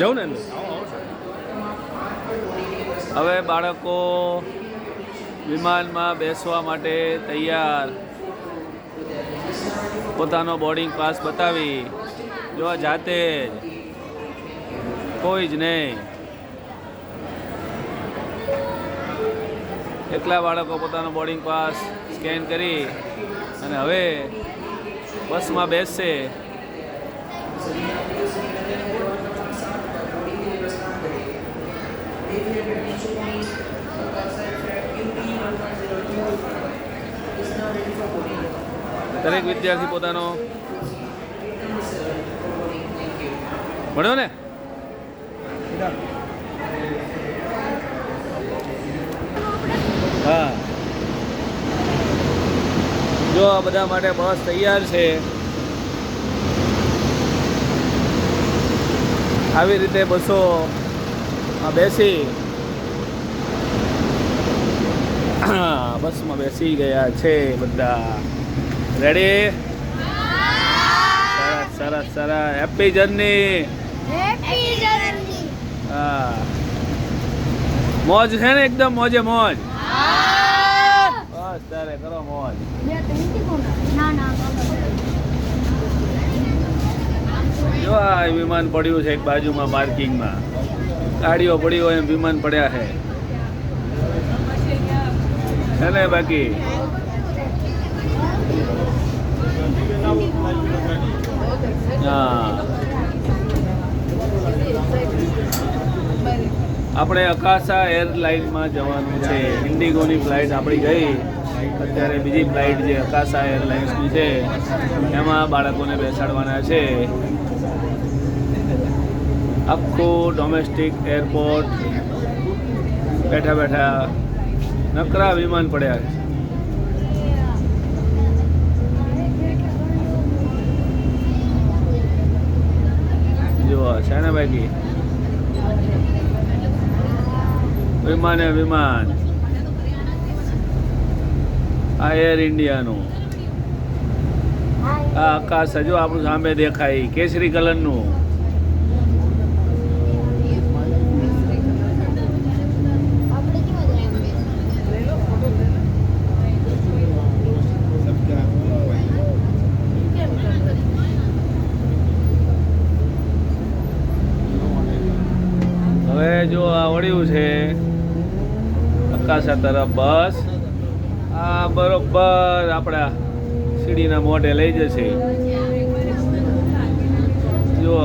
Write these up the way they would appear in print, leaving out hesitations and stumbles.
જવું ને હવે બાળકો વિમાનમાં બેસવા માટે તૈયાર, પોતાનો બોર્ડિંગ પાસ બતાવી જો જાતે જ, કોઈ જ નહીં. એટલા બાળકો પોતાનો બોર્ડિંગ પાસ સ્કેન કરી અને હવે બસમાં બેસશે. દરેક વિદ્યાર્થી પોતાનો ભણ્યો ને હા, જો આ બધા માટે બસ તૈયાર છે. આવી રીતે બસો બેસી બસમાં બેસી ગયા છે બધા. રેડી? સરસ સરસ સરસ. Happy journey. હા, મોજ છે ને? એકદમ મોજે મોજ. બસ તારે કરો મોજ. જો આ વિમાન પડ્યું છે એક બાજુમાં પાર્કિંગમાં. ગાડીઓ પડી હોય એમ વિમાન પડ્યા છે ને. બાકી હા, આપણે અકાશા એરલાઇનમાં જવાનું છે. ઇન્ડિગોની ફ્લાઇટ આપણી ગઈ, અત્યારે બીજી ફ્લાઇટ જે અકાશા એરલાઇન્સની છે એમાં બાળકોને બેસાડવાના છે. આખું ડોમેસ્ટિક એરપોર્ટ બેઠા બેઠા નકરા વિમાન પડ્યા છે. જુઓ છે ને બાકી વિમાને વિમાન. આ એર ઇન્ડિયાનું આ આકાશ હજુ આપણું સામે દેખાય, કેસરી કલરનું. હવે જો આ વળ્યું છે અકાશા તરફ બસ. આ બરોબર આપણા સીડીના મોઢે લઈ જશે. જુઓ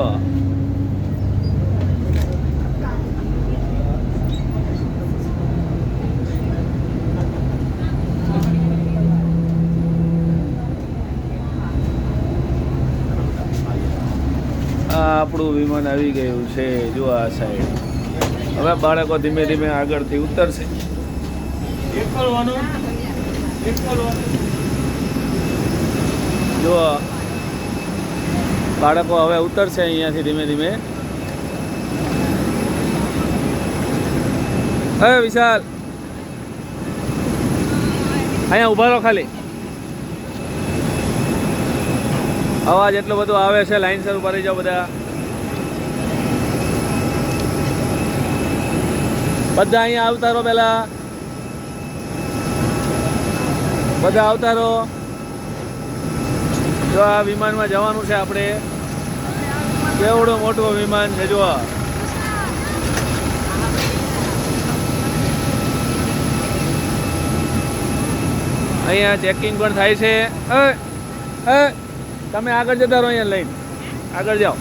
આ આપણું વિમાન આવી ગયું છે. જો આ સાઈડ હવે બાળકો ધીમે ધીમે આગળથી ઉતરશે. જો બાળકો હવે ઉતરશે અહીંયાથી ધીમે ધીમે. હે વિશાલ, અહીંયા ઉભા રહો ખાલી. અવાજ એટલો બધો આવે છે, લાઈનસર ઉભા રહી જાઓ બધા. બધા અહીંયા આવતા રહો, પેલા બધા આવતા રહો. જો આ વિમાનમાં જવાનું છે આપણે. કેવડું મોટું વિમાન છે. જો અહીંયા ચેકિંગ પણ થાય છે. તમે આગળ જતા રહો, અહીંયા લઈને આગળ જાઓ.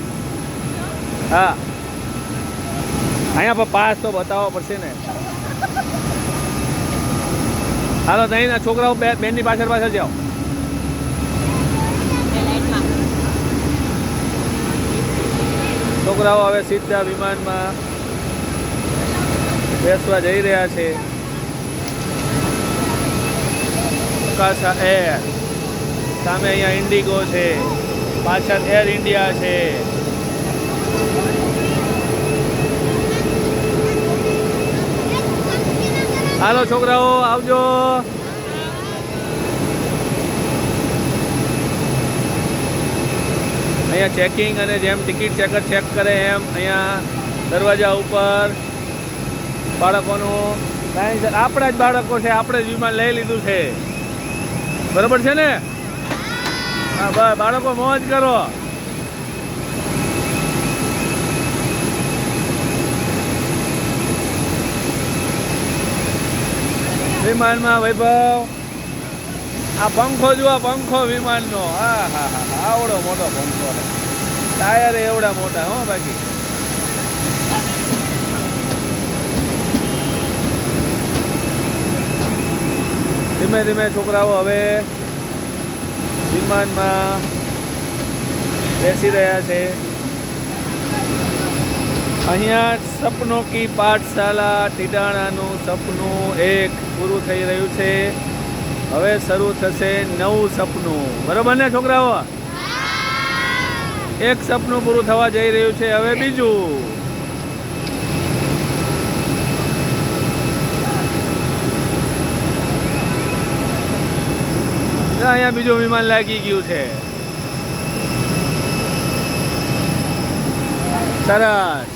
હા, અહીંયા પર પાસ તો બતાવવો પડશે ને. હાલો ત્યાં છોકરાઓ બેનની પાછળ પાછળ જાઓ. છોકરાઓ હવે સીધા વિમાનમાં બેસવા જઈ રહ્યા છે. અકાશા એર સામે અહીંયા ઇન્ડિગો છે, પાછળ એર ઇન્ડિયા છે. હાલો છોકરાઓ આવજો. અહીંયા ચેકિંગ અને જેમ ટિકિટ ચેકર ચેક કરે એમ અહીંયા દરવાજા ઉપર બાળકોનું આપણા જ બાળકો છે, આપણે જ વિમાન લઈ લીધું છે, બરાબર છે ને? હા બસ બાળકો મોજ કરો. વિમાનમાં વૈભવ આ પંખો જુઓ, પંખો વિમાનનો. હા હા હા આવડો મોટો પંખો, ટાયર એવડા મોટા હો. બાકી ધીમે ધીમે છોકરાઓ હવે વિમાનમાં બેસી રહ્યા છે. અહીંયા સપનો કી પાઠશાલા ટીડાણાનું સપનું એક પૂરું થઈ રહ્યું છે. હવે શરૂ થશે નવું સપનું, બરોબર ને છોકરાઓ? એક સપનું પૂરું થવા જઈ રહ્યું છે, હવે બીજું. અહીંયા બીજું વિમાન લાગી ગયું છે. સરસ.